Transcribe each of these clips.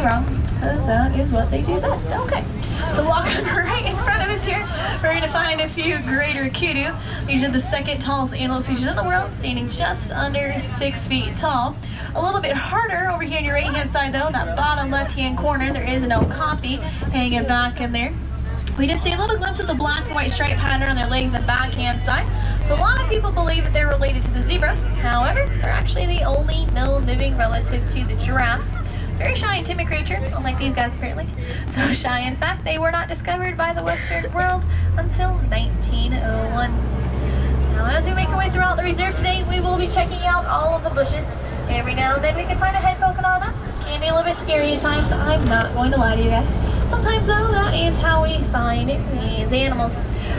be wrong, because that is what they do best. Okay, so walking right in front of us here, we're going to find a few greater kudu. These are the second tallest animal species in the world, standing just under 6 feet tall. A little bit harder over here on your right-hand side, though, that bottom left-hand corner, there is an okapi hanging back in there. We did see a little glimpse of the black and white stripe pattern on their legs and backhand side. So a lot of people believe that they're related to the zebra. However, they're actually the only known living relative to the giraffe. Very shy and timid creature, unlike these guys apparently. So shy, in fact, they were not discovered by the Western world until 1901. Now, as we make our way throughout the reserve today, we will be checking out all of the bushes. Every now and then we can find a head poking on them. Can be a little bit scary at times, so I'm not going to lie to you guys. Sometimes, though, that is how we find these animals.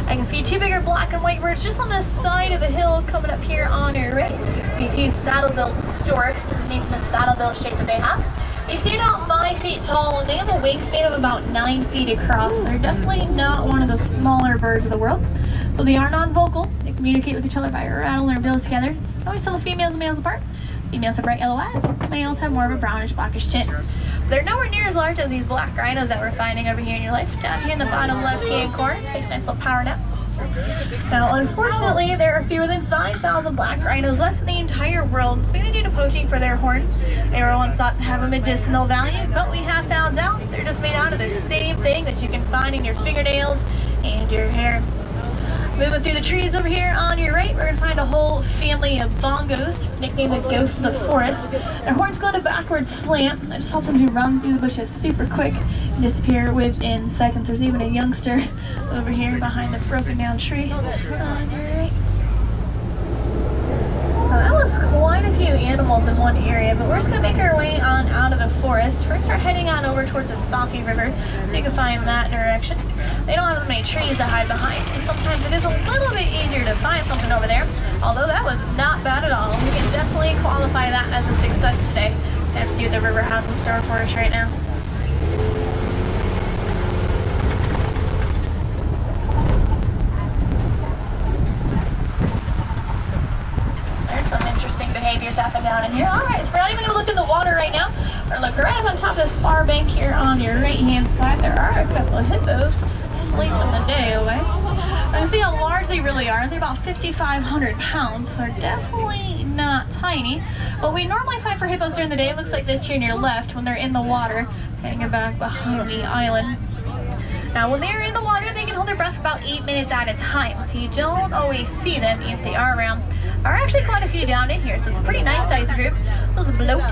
I can see two bigger black and white birds just on the side of the hill coming up here on your right. A few saddle-billed storks, named from the saddle-bill shape that they have. They stand out 5 feet tall, and they have a wingspan of about 9 feet across. They're definitely not one of the smaller birds of the world. Though they are non-vocal, they communicate with each other by rattling their bills together. Always tell the females and males apart. Females have bright yellow eyes, males have more of a brownish blackish tint. They're nowhere near as large as these black rhinos that we're finding over here in your life. Down here in the bottom left-hand corner, take a nice little power nap. Now, unfortunately, there are fewer than 5,000 black rhinos left in the entire world. It's mainly due to poaching for their horns. They were once thought to have a medicinal value, but we have found out they're just made out of the same thing that you can find in your fingernails and your hair. Moving through the trees over here on your right, we're going to find a whole family of bongos, nicknamed the ghosts of the forest. Their horns go in a backward slant. That just helps them to run through the bushes super quick and disappear within seconds. There's even a youngster over here behind the broken down tree on your right. That was quite a few animals in one area, but we're just going to make our way on out of the forest. First, we're heading on over towards the Safi River, so you can find that direction. They don't have as many trees to hide behind, so sometimes it is a little bit easier to find something over there. Although that was not bad at all. We can definitely qualify that as a success today. Just have to see what the river has in store for us right now. Behaviors happen down in here. Alright, so we're not even going to look in the water right now. We're going to look right up on top of this far bank here on your right hand side. There are a couple of hippos sleeping the day away. I can see how large they really are. They're about 5,500 pounds, so they're definitely not tiny. What we normally find for hippos during the day looks like this here on your left when they're in the water, hanging back behind the island. Now, when they're in the water, they can hold their breath for about 8 minutes at a time, so you don't always see them if they are around. There are actually quite a few down in here, so it's a pretty nice sized group. Those bloat.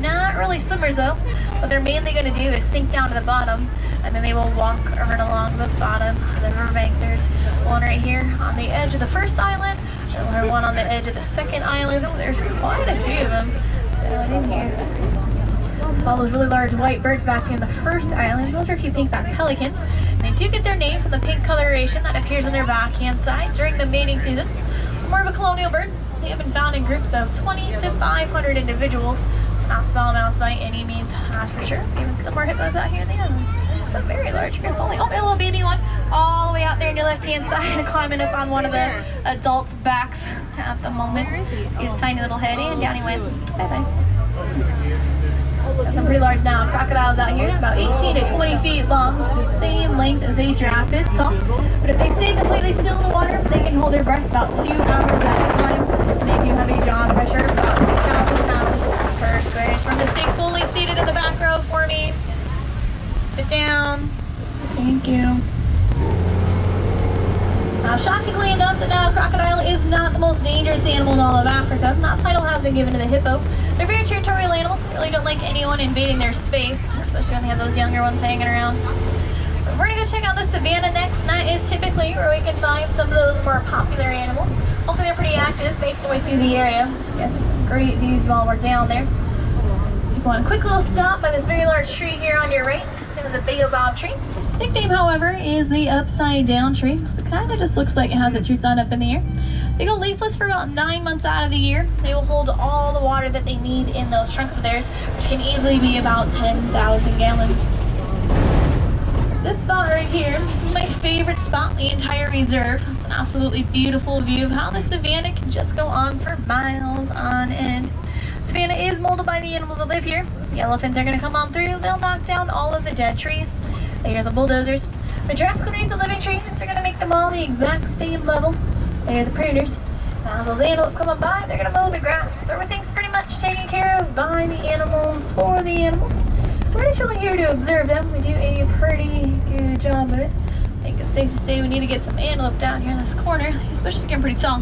Not really swimmers though. What they're mainly going to do is sink down to the bottom, and then they will walk or run along the bottom of the riverbank. There's one right here on the edge of the first island, and there's one on the edge of the second island. So there's quite a few of them down in here. All those really large white birds back in the first island, those are a few pink-backed pelicans. And they do get their name from the pink coloration that appears on their backhand side during the mating season. More of a colonial bird. They have been found in groups of 20 to 500 individuals. It's not small amounts by any means, that's for sure. Even still more hippos out here in the islands. It's a very large group. Only, a little baby one all the way out there on your left-hand side and climbing up on one of the adults' backs at the moment. His tiny little head, and down he went. Bye-bye. Got some pretty large now crocodiles out here, about 18 to 20 feet long, which is the same length as a giraffe is tall. But if they stay completely still in the water, they can hold their breath about 2 hours at a time. And they do have a jaw pressure of about 3,000 pounds per square inch. We're going to stay fully seated in the back row for me. Sit down. Thank you. Now, shockingly enough, the Nile crocodile is not the most dangerous animal in all of Africa. That title has been given to the hippo. They're a very territorial animal. They really don't like anyone invading their space, especially when they have those younger ones hanging around. But we're going to go check out the savannah next, and that is typically where we can find some of those more popular animals. Hopefully they're pretty active, making their way through the area. Yes, it's some great views while we're down there. Take one quick little stop by this very large tree here on your right. It is a baobab tree. Its nickname, however, is the upside down tree. It kind of just looks like it has its roots on up in the air. They go leafless for about 9 months out of the year. They will hold all the water that they need in those trunks of theirs, which can easily be about 10,000 gallons. This spot right here, this is my favorite spot in the entire reserve. It's an absolutely beautiful view of how the savannah can just go on for miles on end. Savannah is molded by the animals that live here. The elephants are going to come on through. They'll knock down all of the dead trees. They are the bulldozers. The giraffes going to eat the living trees. They're going to make them all the exact same level. They are the predators. Now, as those antelope come on by, they're going to mow the grass. So everything's pretty much taken care of by the animals, for the animals. We're just really here to observe them. We do a pretty good job of it. I think it's safe to say we need to get some antelope down here in this corner. These bushes are getting pretty tall.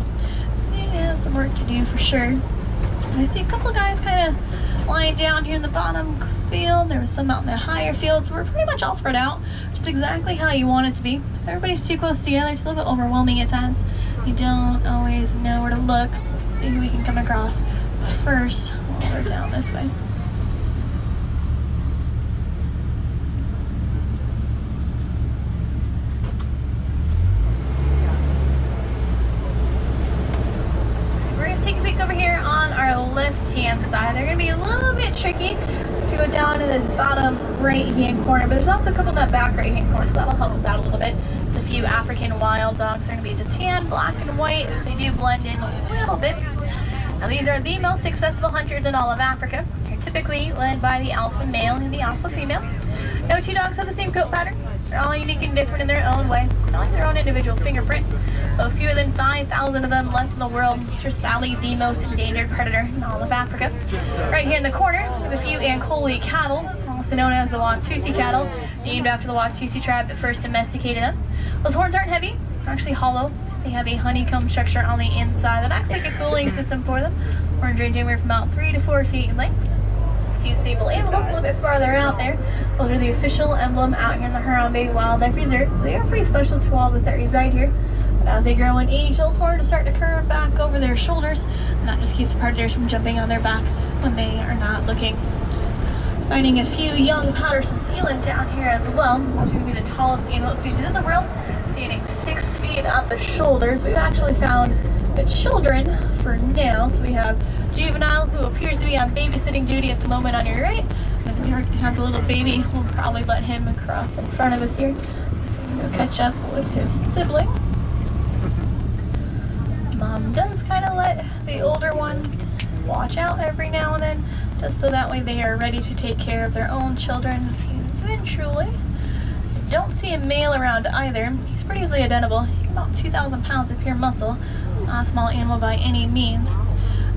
Yeah, some work to do for sure. I see a couple guys kind of lying down here in the bottom field. There was some out in the higher field, so we're pretty much all spread out. Just exactly how you want it to be. If everybody's too close together, it's a little bit overwhelming at times. You don't always know where to look. Let's see who we can come across first while we're down this way. Over here on our left-hand side, they're going to be a little bit tricky to go down in this bottom right-hand corner, but there's also a couple in that back right-hand corner, so that'll help us out a little bit. There's a few African wild dogs. They're going to be the tan, black, and white. They do blend in a little bit. Now, these are the most successful hunters in all of Africa. They're typically led by the alpha male and the alpha female. No two dogs have the same coat pattern. They're all unique and different in their own way. It's kind of like their own individual fingerprint. Though fewer than 5,000 of them left in the world, which are sadly the most endangered predator in all of Africa. Right here in the corner, we have a few Ankole cattle, also known as the Watusi cattle, named after the Watusi tribe that first domesticated them. Those horns aren't heavy, they're actually hollow. They have a honeycomb structure on the inside that acts like a cooling system for them. Horns range anywhere from about 3 to 4 feet in length. If you sable antelope a little bit farther out there, those are the official emblem out here in the Harambe Wildlife Reserve. So they are pretty special to all of us that reside here. But as they grow in age, those horns start to curve back over their shoulders, and that just keeps the predators from jumping on their back when they are not looking. Finding a few young Patterson's eland down here as well. Those are going to be the tallest antelope species in the world, standing 6 feet at the shoulders. We've actually found the children for now. So we have Juvenile, who appears to be on babysitting duty at the moment on your right. And we have the little baby. We'll probably let him across in front of us here. So we can go catch up with his sibling. Mom does kind of let the older one watch out every now and then, just so that way they are ready to take care of their own children eventually. I don't see a male around either. He's pretty easily identifiable. He's about 2,000 pounds of pure muscle. It's not a small animal by any means.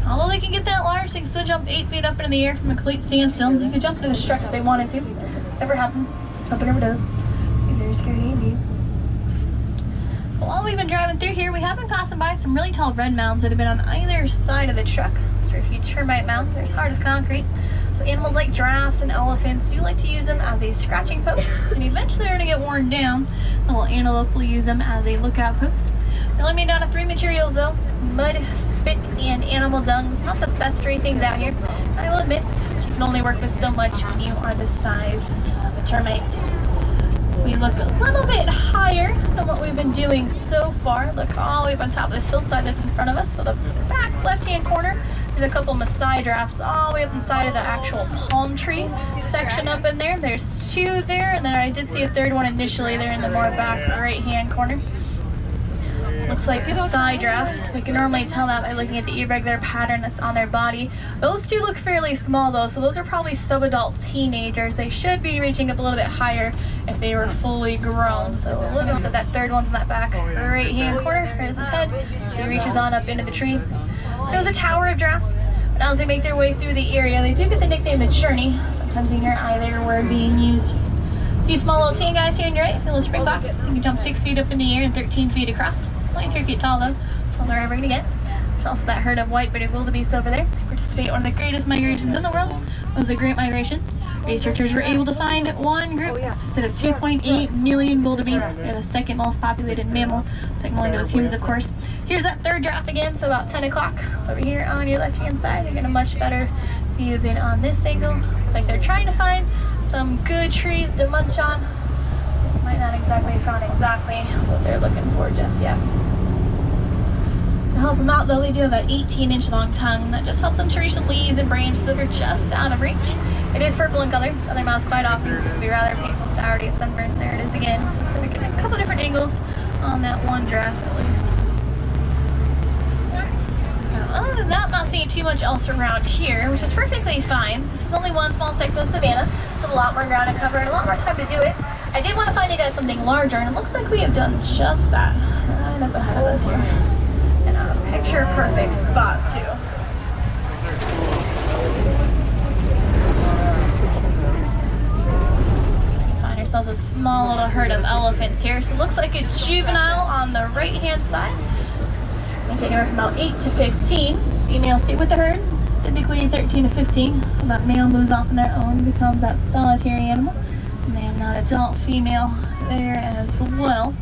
Although they can get that large, they can still jump 8 feet up into the air from a complete standstill. They could jump into a strut if they wanted to. It's never happened. Something never does. Be very scary indeed. While we've been driving through here, we have been passing by some really tall red mounds that have been on either side of the truck. These are a few termite mounds. They're as hard as concrete. So animals like giraffes and elephants do like to use them as a scratching post, and eventually they're going to get worn down. And while antelope will use them as a lookout post. They're only made out of 3 materials though: mud, spit, and animal dung. Not the best 3 things out here. I will admit, but you can only work with so much when you are the size of a termite. We look a little bit higher than what we've been doing so far. Look all the way up on top of this hillside that's in front of us. So the back left-hand corner, there's a couple Maasai giraffes all the way up inside of the actual palm tree section up in there. There's 2 there, and then I did see a 3rd one initially there in the more back right-hand corner. Looks like Maasai giraffes. We can normally tell that by looking at the irregular pattern that's on their body. Those 2 look fairly small though, so those are probably sub-adult teenagers. They should be reaching up a little bit higher if they were fully grown. So look at that 3rd one's in that back right-hand corner. There's his head. So he reaches on up into the tree. So there's a tower of giraffes. But as they make their way through the area, they do get the nickname the Journey. Sometimes you hear either word being used. A few small little teen guys here on your right. A little springbok. You can jump 6 feet up in the air and 13 feet across. Only 3 feet tall though. That's all they're ever going to get. There's also that herd of white-bearded wildebeest over there. They participate in one of the greatest migrations in the world. It was a Great Migration. Researchers were able to find one group instead of 2.8 million wildebeest. They're the 2nd most populated mammal. Second only to those humans, of course. Here's that 3rd giraffe again, so about 10 o'clock over here on your left-hand side. They get a much better view of it on this angle. Looks like they're trying to find some good trees to munch on. This might not exactly have found exactly what they're looking for just yet. To help them out though, they do have that 18-inch long tongue that just helps them to reach the leaves and branches that are just out of reach. It is purple in color, so their mouths quite often can be rather painful. It's already a sunburn. There it is again. So we're getting a couple different angles on that one giraffe at least. other than that, I'm not seeing too much else around here, which is perfectly fine. This is only one small section of savanna, so a lot more ground to cover and a lot more time to do it. I did want to find you guys something larger, and it looks like we have done just that. Right up ahead of us here. And a picture perfect spot, too. Find ourselves a small little herd of elephants here. So it looks like a juvenile on the right-hand side. Anywhere from about 8 to 15. Females stay with the herd, typically 13 to 15. So that male moves off on their own, becomes that solitary animal. And they have not adult female there as well.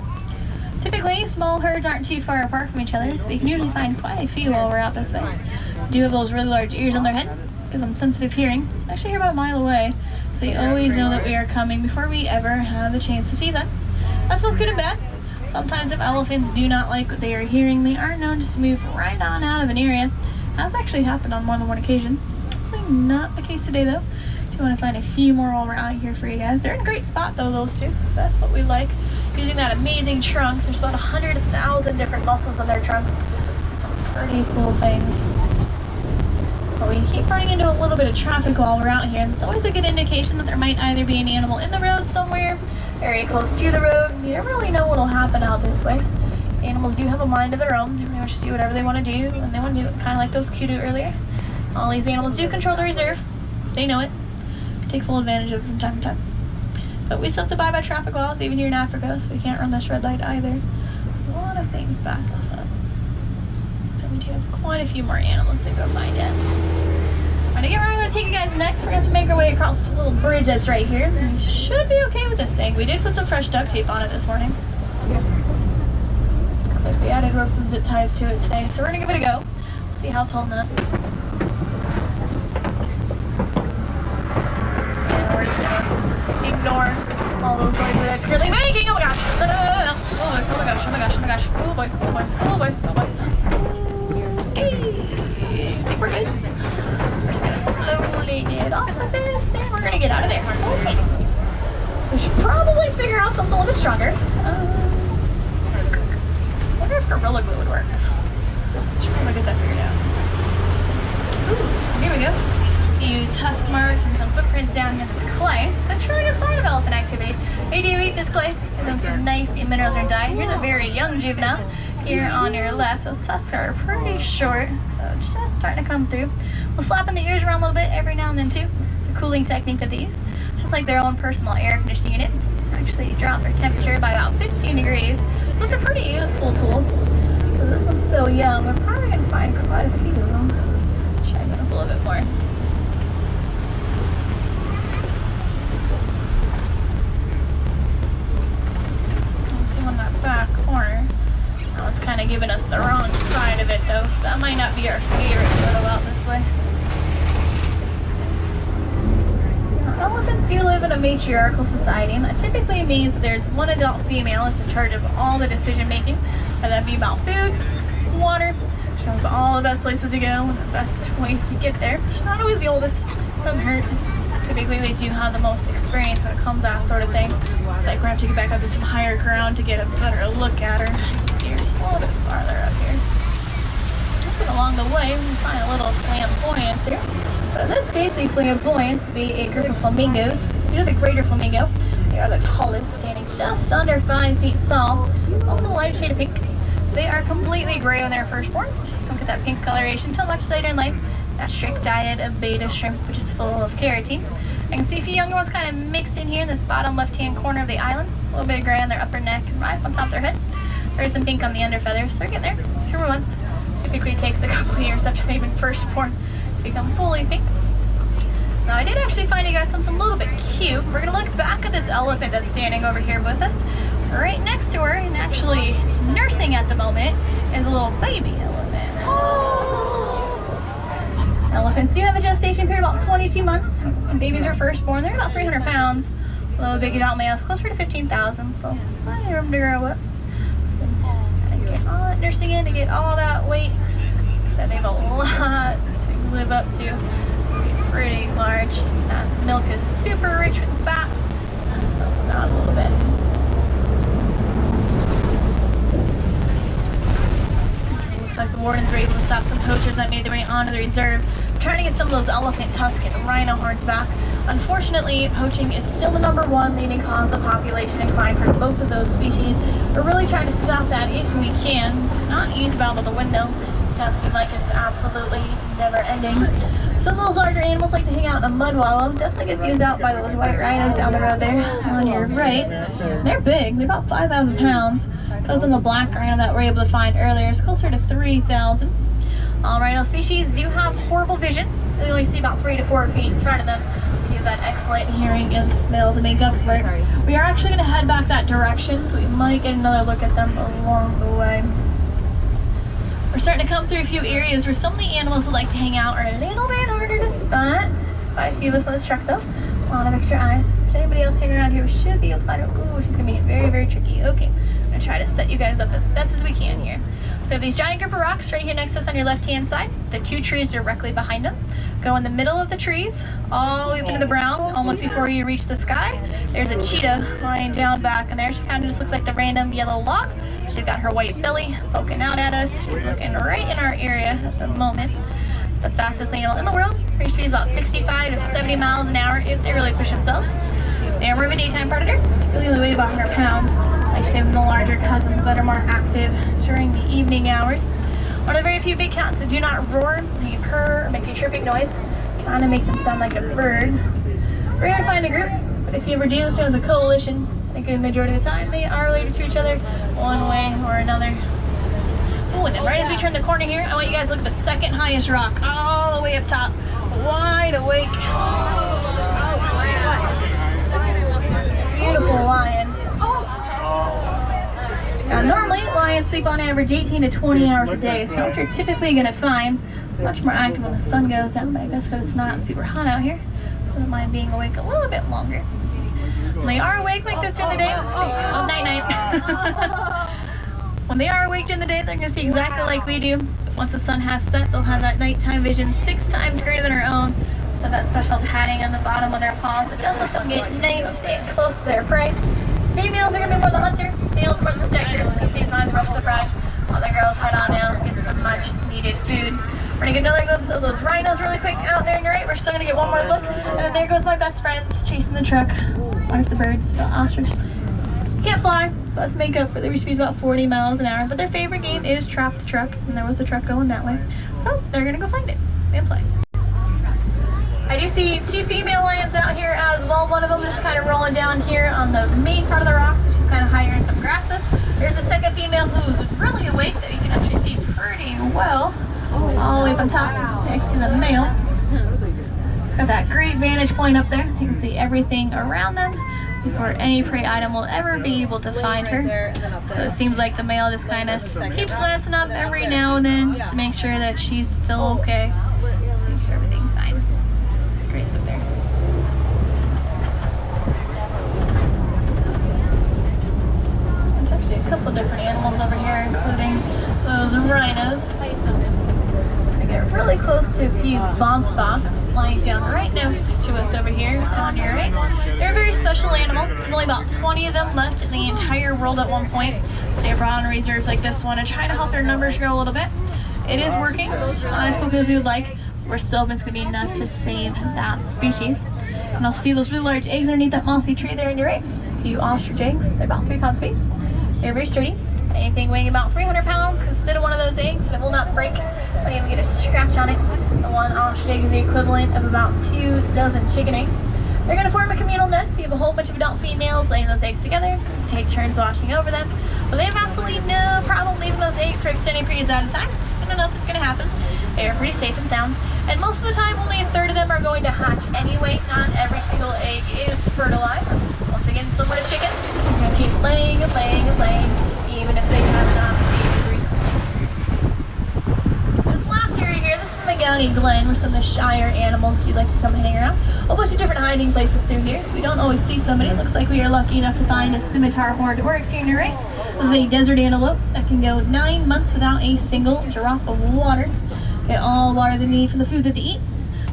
Typically, small herds aren't too far apart from each other, so you can usually find quite a few while we're out this way. They do have those really large ears on their head, because I'm sensitive hearing. I actually hear about a mile away. They always know that we are coming before we ever have the chance to see them. That's both good and bad. Sometimes if elephants do not like what they are hearing, they are known just to move right on out of an area. That's actually happened on more than one occasion. Probably not the case today though. Do want to find a few more while we're out here for you guys. They're in a great spot though, those two. That's what we like. Using that amazing trunk. There's about 100,000 different muscles in their trunks. Some pretty cool things. But we keep running into a little bit of traffic while we're out here. It's always a good indication that there might either be an animal in the road somewhere, very close to the road. You never really know what'll happen out this way. These animals do have a mind of their own. They pretty much do whatever they want to do when they want to do it. Kind of like those kudu earlier. All these animals do control the reserve. They know it. Take full advantage of it from time to time. But we still have to abide by traffic laws, even here in Africa, so we can't run this red light either. A lot of things back us up. But we do have quite a few more animals to go find yet. Alright, again, we're going to take you guys next. We're going to have to make our way across this little bridge that's right here. We should be okay with this thing. We did put some fresh duct tape on it this morning. Looks like we added ropes and zip ties to it today, so we're going to give it a go. See how it's holding up. Ignore all those noises that it's currently making. Oh my gosh! Oh my gosh! Oh my gosh! Oh my gosh! Oh boy! Oh boy! Oh boy! Oh boy! Okay, I think we're good. We're just gonna slowly get off of it, and we're gonna get out of there. Okay. We should probably figure out something a little bit stronger. I wonder if Gorilla Glue would work. Should probably get that figured out. Ooh, here we go. Few tusk marks and some footprints down here in this clay. It's actually a good sign of elephant activities. They do eat this clay. It has some nice minerals in their diet. Here's a very young juvenile here on your left. Those tusks are pretty short, so it's just starting to come through. We'll flapping the ears around a little bit every now and then too. It's a cooling technique of these. Just like their own personal air conditioning unit. Actually drop their temperature by about 15 degrees. So it's a pretty useful tool. So this one's still young. We're probably going to find quite a few of them. Check it up a little bit more. Back corner. Now it's kind of giving us the wrong side of it though, so that might not be our favorite photo out this way. Now, elephants do live in a matriarchal society, and that typically means that there's one adult female that's in charge of all the decision making, whether that be about food, water. She knows all the best places to go and the best ways to get there. She's not always the oldest, doesn't hurt. Typically they do have the most experience when it comes to that sort of thing. It's like we're going to have to get back up to some higher ground to get a better look at her. Here's a little bit farther up here. Looking along the way, we can find a little flamboyance here. But in this case, a flamboyance would be a group of flamingos. You know the greater flamingo? They are the tallest, standing just under 5 feet tall. Also a light shade of pink. They are completely gray when they're first born. Don't get that pink coloration until much later in life. That strict diet of beta shrimp, which is full of keratin. I can see a few younger ones kind of mixed in here in this bottom left-hand corner of the island. A little bit of gray on their upper neck and right up on top of their head. There's some pink on the under feathers, so we're getting there. A few more months. Typically takes a couple of years after they've been first born to become fully pink. Now I did actually find you guys something a little bit cute. We're gonna look back at this elephant that's standing over here with us. Right next to her, and actually nursing at the moment, is a little baby elephant. Oh. Elephants do have a gestation period of about 22 months. When babies are first born, they're about 300 pounds. Although big adult males, closer to 15,000. So plenty of room to grow up. So kind of get all that nursing in to get all that weight. So they have a lot to live up to. Pretty large. That milk is super rich with fat. Help out a little bit. Looks like a wardens were able to stop some poachers that made their way onto the reserve, trying to get some of those elephant tusk and rhino horns back. Unfortunately, poaching is still the #1 leading cause of population decline for both of those species. We're really trying to stop that if we can. It's not an easy battle to win though. It does seem like it's absolutely never ending. Some of those larger animals like to hang out in a mud wallow. Definitely gets used out by those white rhinos down the road there on your right. They're big. They're about 5,000 pounds. Those in the black rhino that we're able to find earlier is closer to 3,000. All rhino species do have horrible vision. They only see about 3 to 4 feet in front of them. They have that excellent hearing and smell to make up for it. We are actually going to head back that direction, so we might get another look at them along the way. We're starting to come through a few areas where some of the animals that like to hang out are a little bit harder to spot. Quite a few of us on this truck though. A lot of extra eyes. If anybody else hanging around here, we should be able to find her. Ooh, she's going to be very, very tricky. Okay, I'm going to try to set you guys up as best as we can here. So we have these giant group of rocks right here next to us on your left-hand side. The 2 trees directly behind them. Go in the middle of the trees, all the way up into the brown, almost before you reach the sky. There's a cheetah lying down back in there. She kind of just looks like the random yellow log. She's got her white belly poking out at us. She's looking right in our area at the moment. It's the fastest animal in the world. Her speed is about 65 to 70 miles an hour if they really push themselves. They are more of a daytime predator. Really only weigh about 100 pounds. Like I say, with the larger cousins that are more active during the evening hours. One of the very few big cats that do not roar, they purr, or make a chirping noise. Kind of makes them sound like a bird. We're here to find a group, but if you ever do, so as a coalition, a good majority of the time, they are related to each other one way or another. Oh, and then right as we turn the corner here, I want you guys to look at the second highest rock, all the way up top, wide awake. Beautiful lion. Now, normally, lions sleep on average 18 to 20 hours a day, so what you're typically going to find, much more active when the sun goes down, but I guess because it's not super hot out here, I don't mind being awake a little bit longer. When they are awake like this during the day, night-night. When they are awake during the day, they're going to see exactly like we do. But once the sun has set, they'll have that nighttime vision 6 times greater than our own. So that special padding on the bottom of their paws, it does let them get nice, stay close to their prey. Females are going to be more the hunter, males are more the protector. You see it's not a rough surprise. While the girls head on down and get some much needed food. We're going to get another glimpse of those rhinos really quick out there on your right. We're still going to get one more look. And then there goes my best friends chasing the truck. There's the birds, the ostrich. Can't fly, but let's make up for their speed about 40 miles an hour. But their favorite game is trap the truck. And there was the truck going that way. So they're going to go find it and play. I do see 2 female lions out here as well. One of them is kind of rolling down here on the main part of the rocks, but she's kind of higher in some grasses. There's a second female who's really awake that you can actually see pretty well. All the way up on top next to the male. It's got that great vantage point up there. You can see everything around them before any prey item will ever be able to find her. So it seems like the male just kind of keeps glancing up every now and then just to make sure that she's still okay. Make sure everything's fine. Great up there. There's actually a couple different animals over here, including those rhinos. I get really close to a few bombsbok lying down right next to us over here on your right. They're a very special animal. There's only about 20 of them left in the entire world at one point. So they're brought on reserves like this one and try to help their numbers grow a little bit. It is working. It's not as quickly as we would like. We're still, it's going to be enough to save that species. And I'll see those really large eggs underneath that mossy tree there on your right. A few ostrich eggs. They're about 3 pounds apiece. They're very sturdy. Anything weighing about 300 pounds can sit in one of those eggs and it will not break. Don't even get a scratch on it. The one ostrich egg is the equivalent of about 2 dozen chicken eggs. They're going to form a communal nest. So you have a whole bunch of adult females laying those eggs together. Take turns watching over them. But they have absolutely no problem leaving those eggs for extended periods at a time. I don't know if it's going to happen. They're pretty safe and sound. And most of the time, only a third of them are going to hatch anyway. Not every single egg is fertilized. Once again, similar to chickens, they're going to keep laying and laying and laying, even if they have not aged recently. This last area here, this is the Gownie Glen, where some of the shyer animals do like to come hang around. A whole bunch of different hiding places through here, so we don't always see somebody. It looks like we are lucky enough to find a scimitar horned oryx here on your right. This is a desert antelope that can go 9 months without a single drop of water. Get all water they need for the food that they eat.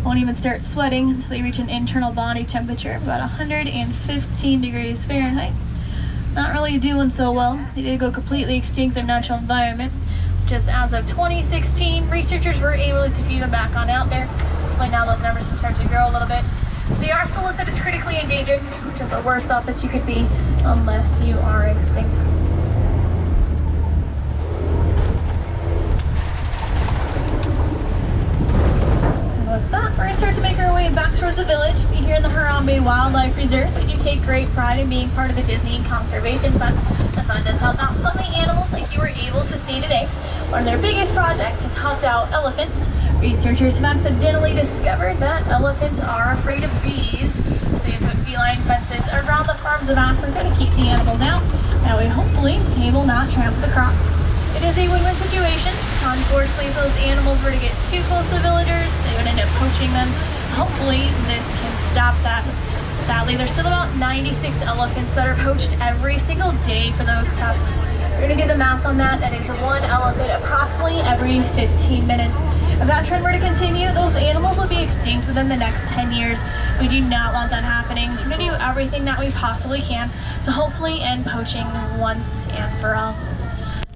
Won't even start sweating until they reach an internal body temperature of about 115 degrees Fahrenheit. Not really doing so well. They did go completely extinct in their natural environment. just as of 2016. Researchers were able to feed them back on out there. But now those numbers have started to grow a little bit. They are still listed as critically endangered, which is the worst off that you could be unless you are extinct. With that, we're going to start to make our way back towards the village. Be here in the Harambe Wildlife Reserve. We do take great pride in being part of the Disney Conservation Fund. The fund has helped out some of the animals like you were able to see today. One of their biggest projects has helped out elephants. Researchers have accidentally discovered that elephants are afraid of bees. So they put feline fences around the farms of Africa to keep the animals out. That way, hopefully, they will not trample the crops. It is a win-win situation. Unfortunately, if those animals were to get too close to villagers, they would end up poaching them. Hopefully, this can stop that. Sadly, there's still about 96 elephants that are poached every single day for those tusks. We're going to do the math on that. That is one elephant approximately every 15 minutes. If that trend were to continue, those animals will be extinct within the next 10 years. We do not want that happening. So we're going to do everything that we possibly can to hopefully end poaching once and for all.